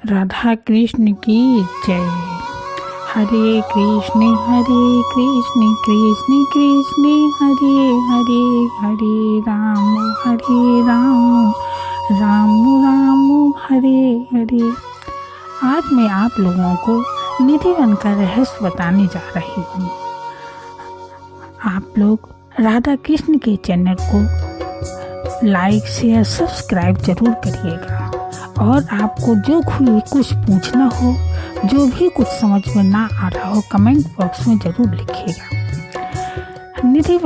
राधा कृष्ण की जय। हरे कृष्ण कृष्ण कृष्ण हरे हरे, हरे राम राम राम हरे हरे। आज मैं आप लोगों को निधि वन का रहस्य बताने जा रही हूँ। आप लोग राधा कृष्ण के चैनल को लाइक शेयर सब्सक्राइब जरूर करिएगा, और आपको जो भी कुछ पूछना हो, जो भी कुछ समझ में ना आ रहा हो, कमेंट बॉक्स में जरूर लिखिएगा। निधि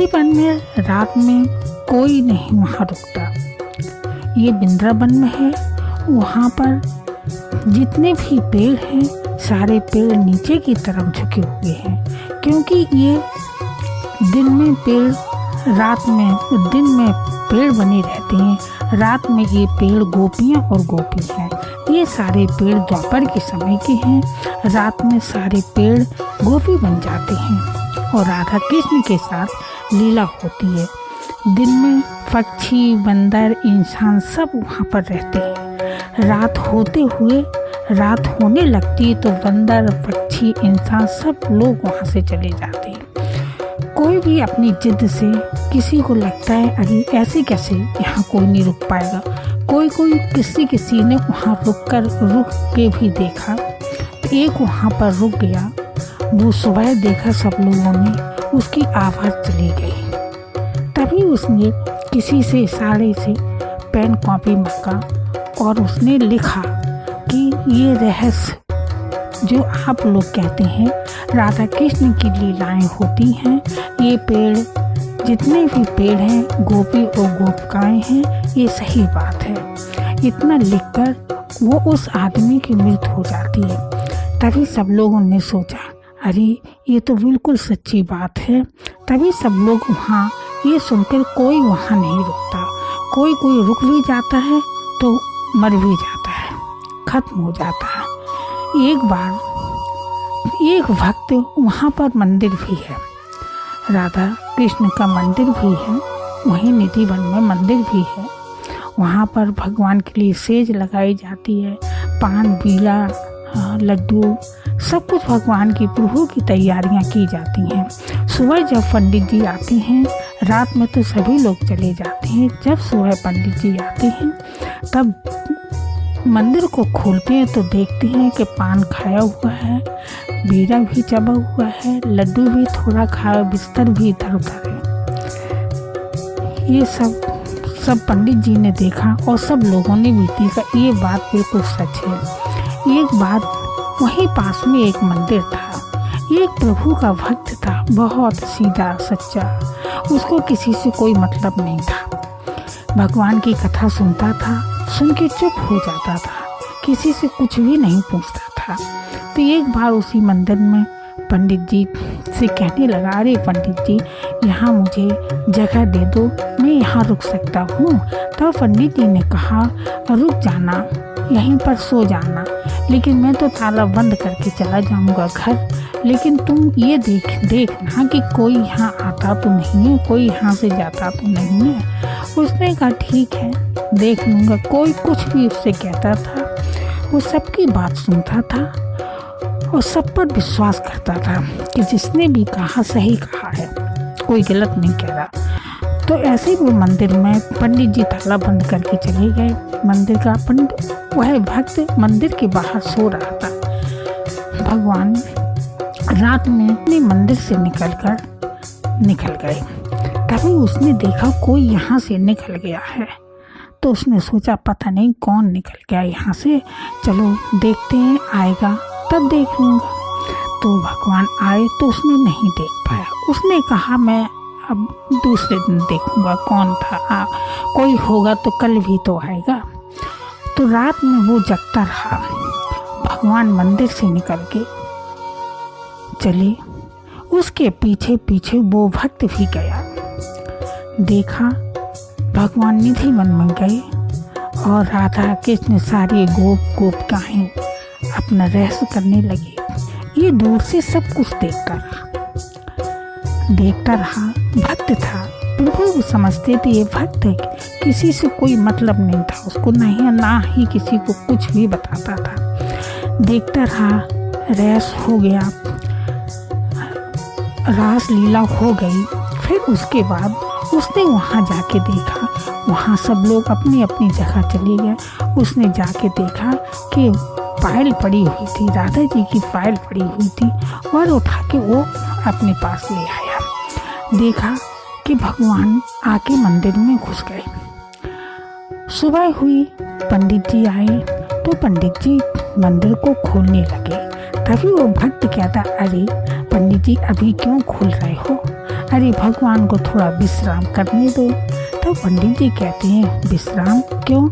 वन में रात में कोई नहीं वहाँ रुकता। ये वृंदावन में है। वहाँ पर जितने भी पेड़ हैं सारे पेड़ नीचे की तरफ झुके हुए हैं, क्योंकि ये दिन में पेड़, रात में दिन में पेड़ बने रहते हैं, रात में ये पेड़ गोपियाँ और गोपी हैं। ये सारे पेड़ द्वापर के समय के हैं। रात में सारे पेड़ गोपी बन जाते हैं और राधा कृष्ण के साथ लीला होती है। दिन में पक्षी, बंदर, इंसान सब वहाँ पर रहते हैं। रात होने लगती है तो बंदर, पक्षी, इंसान सब लोग वहाँ से चले जाते हैं। कोई भी अपनी जिद से, किसी को लगता है अरे ऐसे कैसे यहाँ कोई नहीं रुक पाएगा, कोई किसी ने वहाँ रुक के भी देखा तो एक वहाँ पर रुक गया। वो सुबह देखा सब लोगों ने, उसकी आवाज़ चली गई। तभी उसने किसी से इशारे से पेन कॉपी मांगा और उसने लिखा कि ये रहस्य जो आप लोग कहते हैं राधा कृष्ण की लीलाएं होती हैं, ये पेड़, जितने भी पेड़ हैं गोपी और गोपिकाएं हैं, ये सही बात है। इतना लिखकर वो उस आदमी की मृत्यु हो जाती है। तभी सब लोगों ने सोचा अरे ये तो बिल्कुल सच्ची बात है। तभी सब लोग वहाँ, ये सुनकर कोई वहाँ नहीं रुकता। कोई रुक भी जाता है तो मर भी जाता है, खत्म हो जाता है। एक भक्त, वहाँ पर मंदिर भी है, राधा कृष्ण का मंदिर भी है, वहीं निधि वन में मंदिर भी है। वहाँ पर भगवान के लिए सेज लगाई जाती है, पान, बीड़ा, लड्डू, सब कुछ भगवान की, प्रभु की तैयारियाँ की जाती हैं। सुबह जब पंडित जी आते हैं, रात में तो सभी लोग चले जाते हैं, जब सुबह पंडित जी आते हैं तब मंदिर को खोलते हैं तो देखते हैं कि पान खाया हुआ है, बीड़ा भी चबा हुआ है, लड्डू भी थोड़ा खाया, बिस्तर भी इधर उधर है। ये सब पंडित जी ने देखा और सब लोगों ने भी देखा। ये बात बिल्कुल सच है। एक बात, वहीं पास में एक मंदिर था। एक प्रभु का भक्त था, बहुत सीधा सच्चा, उसको किसी से कोई मतलब नहीं था। भगवान की कथा सुनता था, सुन के चुप हो जाता था, किसी से कुछ भी नहीं पूछता था। तो एक बार उसी मंदिर में पंडित जी से कहने लगा, अरे पंडित जी यहाँ मुझे जगह दे दो, मैं यहाँ रुक सकता हूँ। तो पंडित जी ने कहा रुक जाना, यहीं पर सो जाना, लेकिन मैं तो ताला बंद करके चला जाऊँगा घर, लेकिन तुम ये देखना कि कोई यहाँ आता तो नहीं है, कोई यहाँ से जाता तो नहीं है। उसने कहा ठीक है, देख लूँगा। कोई कुछ भी उससे कहता था, वो सबकी बात सुनता था और सब पर विश्वास करता था कि जिसने भी कहा सही कहा है, कोई गलत नहीं कह रहा। तो ऐसे ही वो मंदिर में पंडित जी ताला बंद करके चले गए। मंदिर का पंडित, वह भक्त मंदिर के बाहर सो रहा था। भगवान रात में अपने मंदिर से निकल गए। तभी उसने देखा कोई यहाँ से निकल गया है, तो उसने सोचा पता नहीं कौन निकल गया यहाँ से, चलो देखते हैं, आएगा तब देख लूँगा। तो भगवान आए तो उसने नहीं देख पाया। उसने कहा मैं अब दूसरे दिन देखूँगा कौन था, कोई होगा तो कल भी तो आएगा। तो रात में वो जगता रहा। भगवान मंदिर से निकल के चले, उसके पीछे पीछे वो भक्त भी गया। देखा भगवान निधि वन में गए और राधा कृष्ण सारी गोपिकाएं अपना रहस्य करने लगे। ये दूर से सब कुछ देखता रहा। भक्त था, प्रभु समझते थे ये भक्त है कि किसी से कोई मतलब नहीं था उसको, ना ही किसी को कुछ भी बताता था। देखता रहा, रेस हो गया, रास लीला हो गई। फिर उसके बाद उसने वहाँ जाके देखा, वहाँ सब लोग अपनी अपनी जगह चले गए। उसने जाके देखा कि फाइल पड़ी हुई थी, राधा जी की फाइल पड़ी हुई थी, और उठा के वो अपने पास ले आया। देखा कि भगवान आके मंदिर में घुस गए। सुबह हुई, पंडित जी आए तो पंडित जी मंदिर को खोलने लगे। तभी वो भक्त कहता, अरे पंडित जी अभी क्यों खोल रहे हो, अरे भगवान को थोड़ा विश्राम करने दो। तो पंडित जी कहते हैं, विश्राम क्यों,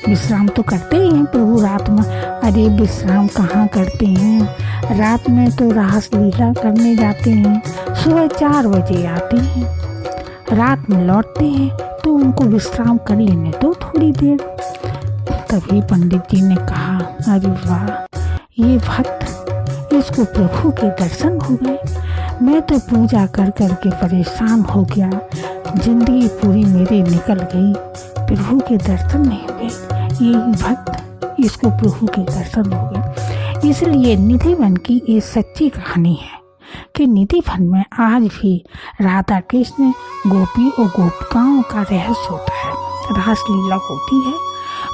विश्राम तो करते ही हैं प्रभु रात में। अरे विश्राम कहाँ करते हैं, रात में तो रास लीला करने जाते हैं, सुबह 4 बजे आते हैं, रात में लौटते हैं, तो उनको विश्राम कर लेने दो थोड़ी देर। तभी पंडित जी ने कहा, अरे वाह, ये भक्त, इसको प्रभु के दर्शन हो गए। मैं तो पूजा कर कर के परेशान हो गया, जिंदगी पूरी मेरी निकल गई, प्रभु के दर्शन नहीं हुए। ये भक्त, इसको प्रभु के दर्शन हो गए। इसलिए निधिवन की ये सच्ची कहानी है कि निधिवन में आज भी राधा कृष्ण, गोपी और गोपिकाओं का रहस्य होता है, रास लीला होती है।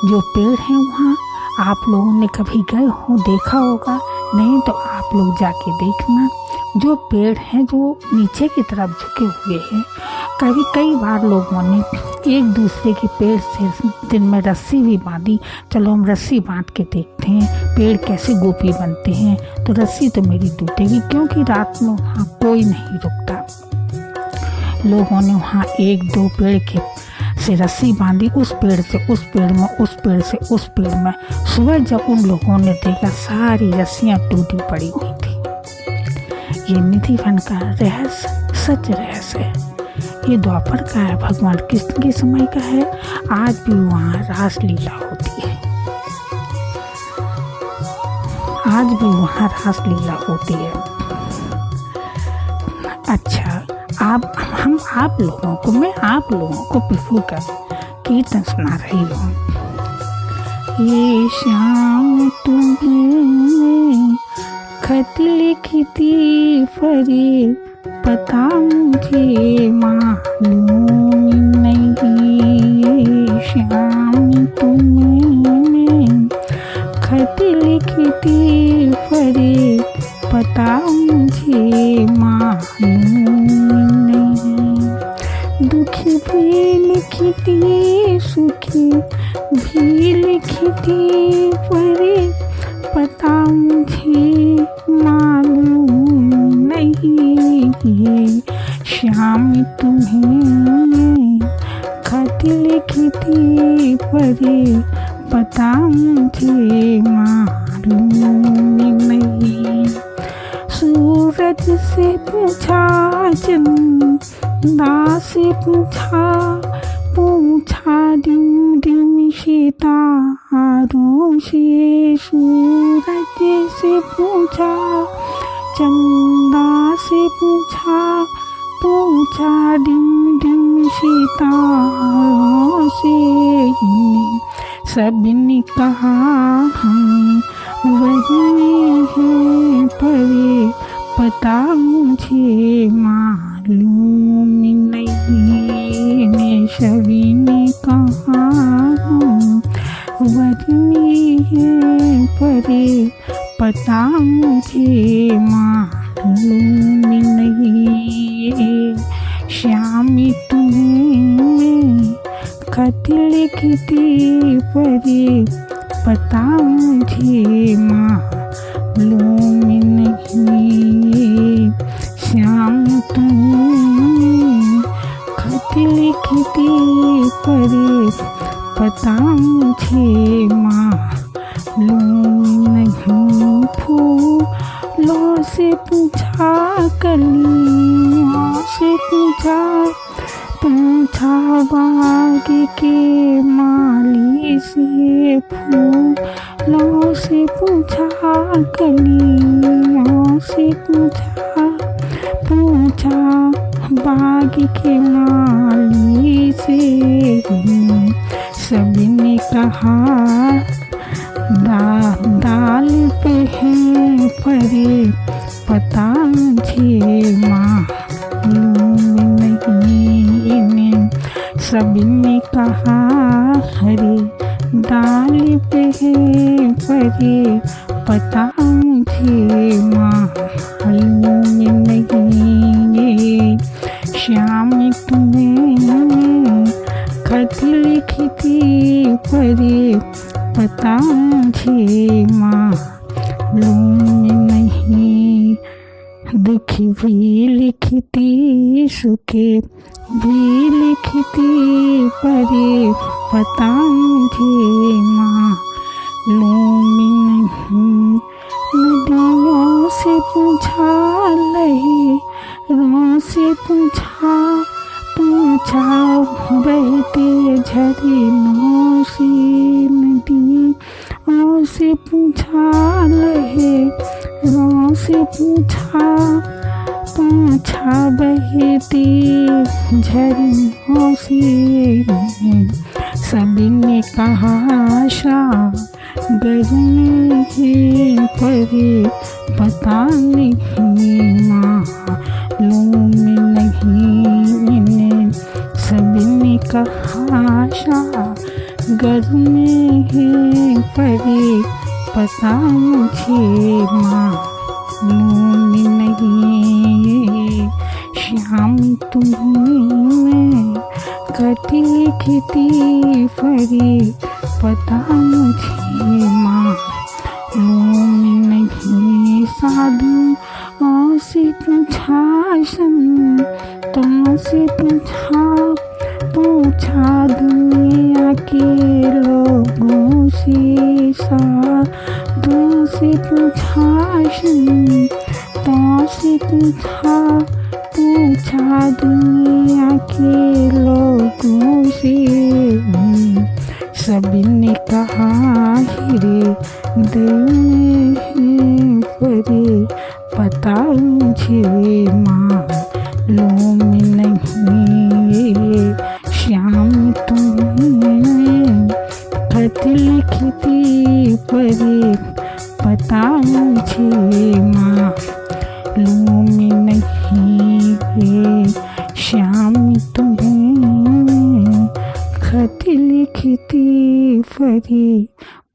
जो पेड़ हैं वहाँ आप लोगों ने कभी गए हो, देखा होगा, नहीं तो आप लोग जाके देखना। जो पेड़ हैं जो नीचे की तरफ झुके हुए हैं, कई बार लोगों ने एक दूसरे के पेड़ से दिन में रस्सी भी बांधी। चलो हम रस्सी बांध के देखते हैं पेड़ कैसे गोपी बनते हैं, तो रस्सी तो मेरी टूटेगी, क्योंकि रात में वहाँ कोई नहीं रुकता। लोगों ने वहाँ 1-2 पेड़ के से रस्सी बांधी, उस पेड़ से उस पेड़ में, उस पेड़ से उस पेड़ में। सुबह जब उन लोगों ने देखा, सारी रस्सियाँ टूटी पड़ी हुई थी। ये निधिवन का रहस्य सच रहस्य है। ये द्वापर का है, भगवान कृष्ण के समय का है। आज भी वहाँ रास लीला होती है, आज भी वहाँ रास लीला होती है। अच्छा, मैं आप लोगों को प्रभु का कीर्तन सुना रही हूँ। ये शाम तुम्हें खत लिखती परी, पता मुझे मालूम नहीं। ये शाम तुम्हें खत लिखती परी, पता मुझे मालूम नहीं। दुखी भी लिखती, सुखी भी लिखती परी, पता मुझे मालूम नहीं। ये शाम तुम्हें खत लिखती परी, पता मुझे मालूम नहीं। सूरज से पूछा, चंदा से पूछा, ड्यूं ड्यूं सितारों से। सूरज से पूछा, चंदा से पूछा, ड्यूं ड्यूं सितारों से। सबने कहा हम वही हैं परे, पता मुझे मालूम नहीं। ने सभी ने कहा हम वही हैं परे, पता मुझे मालूम नहीं। श्याम तुम्हें खत लिखती परी, पता मुझे मालूम नहीं। श्याम तुम्हें खत लिखती परी, पता मुझे मालूम नहीं। फूलों से पूछा, कलियों से पूछा बाग के माली से। फूलों से पूछा, कलियों से पूछा बाग के माली से सभी ने कहा दाल पे है परे पता मुझे मालूम नहीं इन्हें। सभी ने कहा हरे दाल पे है परे पता मुझे मालूम नहीं। श्याम तुम्हें खत लिखती परे पता मुझे मालूम नहीं। दुख भी लिखती सुखे भी लिखती परे पता मुझे मालूम नहीं। नदियों से पूछा लहरों से पूछा बहते झरनों से नदियों से पूछा लहरों से पूछा बहते झरनों से। सभी ने कहा सागर में है परे पता नहीं मालूम नहीं इन्हें। सभी ने कहा सागर में है परे पता मुझे मालूम नहीं। श्याम तुम्हें खत लिखती परे पता मुझे मालूम नहीं। साधु से पूछा संतों से पूछा दुनिया के लोगों से। साधु से पूछा संतों से पूछा दुनिया के लोगों से। सभी ने कहा हीरे दिल में परे पता मुझे मालूम नहीं। श्याम तुम्हें खत लिखती परे पता मुझे मालूम नहीं। श्याम तुम्हें खत लिखती परे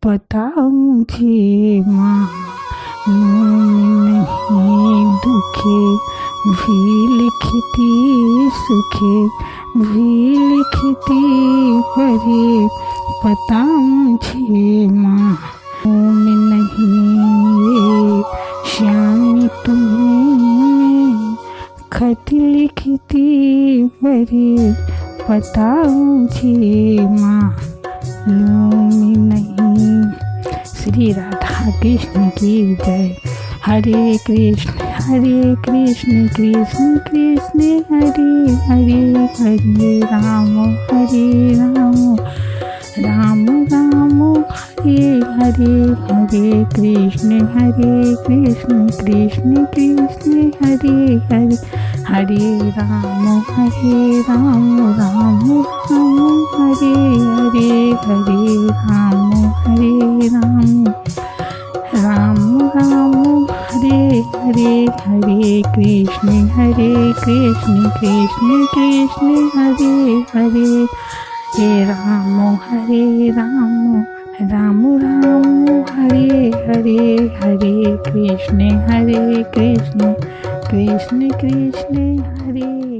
पता मुझे मालूम नहीं। दुखे भी लिखती सुखे भी लिखती परे पता मुझे मालूम नहीं। श्याम तुम्हें खत लिखती परे पता मुझे मालूम नहीं। श्री राधा कृष्ण की जय। हरे कृष्ण कृष्ण कृष्ण हरे हरे हरे राम राम राम हरे हरे कृष्ण कृष्ण कृष्ण हरे हरे हरे राम राम हरे हरे राम राम हरे हरे कृष्ण कृष्ण कृष्ण हरे हरे हे राम राम हरे हरे कृष्ण कृष्ण कृष्ण हरे